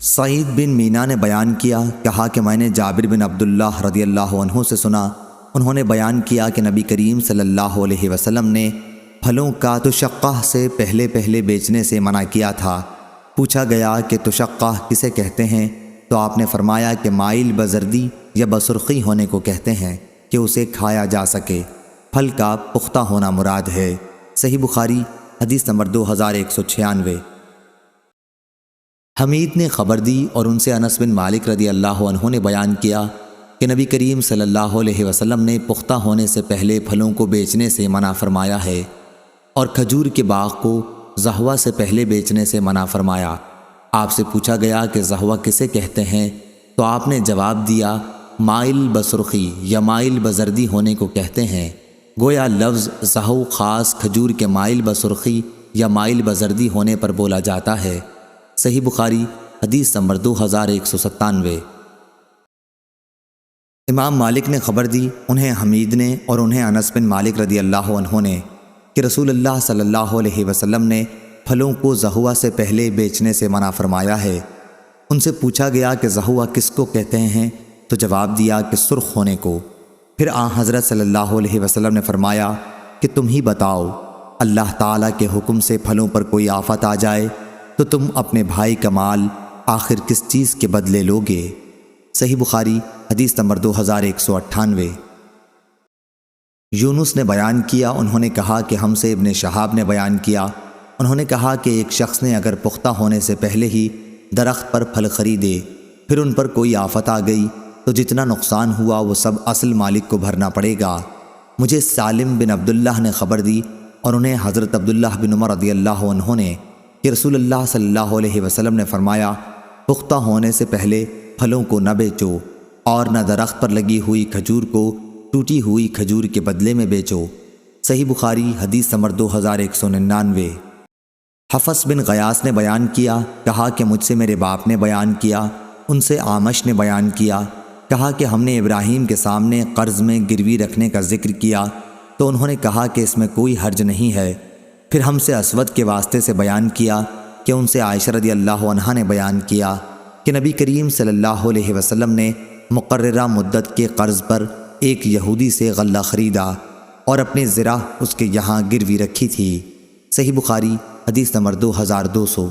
سعید بن مینا نے بیان کیا، کہا کہ میں نے جابر بن عبداللہ رضی اللہ عنہ سے سنا، انہوں نے بیان کیا کہ نبی کریم صلی اللہ علیہ وسلم نے پھلوں کا تشقہ سے پہلے بیچنے سے منع کیا تھا۔ پوچھا گیا کہ تشقہ کسے کہتے ہیں؟ تو آپ نے فرمایا کہ مائل بزردی یا بسرخی ہونے کو کہتے ہیں کہ اسے کھایا جا سکے، پھل کا پختہ ہونا مراد ہے۔ صحیح بخاری حدیث نمبر 2196۔ حمید نے خبر دی اور ان سے انس بن مالک رضی اللہ عنہ نے بیان کیا کہ نبی کریم صلی اللہ علیہ وسلم نے پختہ ہونے سے پہلے پھلوں کو بیچنے سے منع فرمایا ہے، اور کھجور کے باغ کو زہوہ سے پہلے بیچنے سے منع فرمایا۔ آپ سے پوچھا گیا کہ زہوہ کسے کہتے ہیں؟ تو آپ نے جواب دیا مائل بسرخی یا مائل بزردی ہونے کو کہتے ہیں۔ گویا لفظ زہو خاص کھجور کے مائل بسرخی یا مائل بزردی ہونے پر بولا جاتا ہے۔ صحیح بخاری حدیث نمبر 2197۔ امام مالک نے خبر دی، انہیں حمید نے اور انہیں انس بن مالک رضی اللہ عنہ نے، کہ رسول اللہ صلی اللہ علیہ وسلم نے پھلوں کو زہوہ سے پہلے بیچنے سے منع فرمایا ہے۔ ان سے پوچھا گیا کہ زہوہ کس کو کہتے ہیں؟ تو جواب دیا کہ سرخ ہونے کو۔ پھر حضرت صلی اللہ علیہ وسلم نے فرمایا کہ تم ہی بتاؤ، اللہ تعالیٰ کے حکم سے پھلوں پر کوئی آفت آ جائے تو تم اپنے بھائی کا مال آخر کس چیز کے بدلے لوگے؟ صحیح بخاری حدیث نمبر 2198۔ یونس نے بیان کیا، انہوں نے کہا کہ ہم سے ابن شہاب نے بیان کیا، انہوں نے کہا کہ ایک شخص نے اگر پختہ ہونے سے پہلے ہی درخت پر پھل خریدے، پھر ان پر کوئی آفت آ گئی تو جتنا نقصان ہوا وہ سب اصل مالک کو بھرنا پڑے گا۔ مجھے سالم بن عبداللہ نے خبر دی اور انہیں حضرت عبداللہ بن عمر رضی اللہ عنہ نے، کہ رسول اللہ صلی اللہ علیہ وسلم نے فرمایا پختہ ہونے سے پہلے پھلوں کو نہ بیچو، اور نہ درخت پر لگی ہوئی کھجور کو ٹوٹی ہوئی کھجور کے بدلے میں بیچو۔ صحیح بخاری حدیث نمبر 2199۔ حفص بن غیاث نے بیان کیا، کہا کہ مجھ سے میرے باپ نے بیان کیا، ان سے اعمش نے بیان کیا، کہا کہ ہم نے ابراہیم کے سامنے قرض میں گروی رکھنے کا ذکر کیا تو انہوں نے کہا کہ اس میں کوئی حرج نہیں ہے۔ پھر ہم سے اسود کے واسطے سے بیان کیا کہ ان سے عائشہ رضی اللہ عنہا نے بیان کیا کہ نبی کریم صلی اللہ علیہ وسلم نے مقررہ مدت کے قرض پر ایک یہودی سے غلہ خریدا اور اپنی زرہ اس کے یہاں گروی رکھی تھی۔ صحیح بخاری حدیث نمبر 2200۔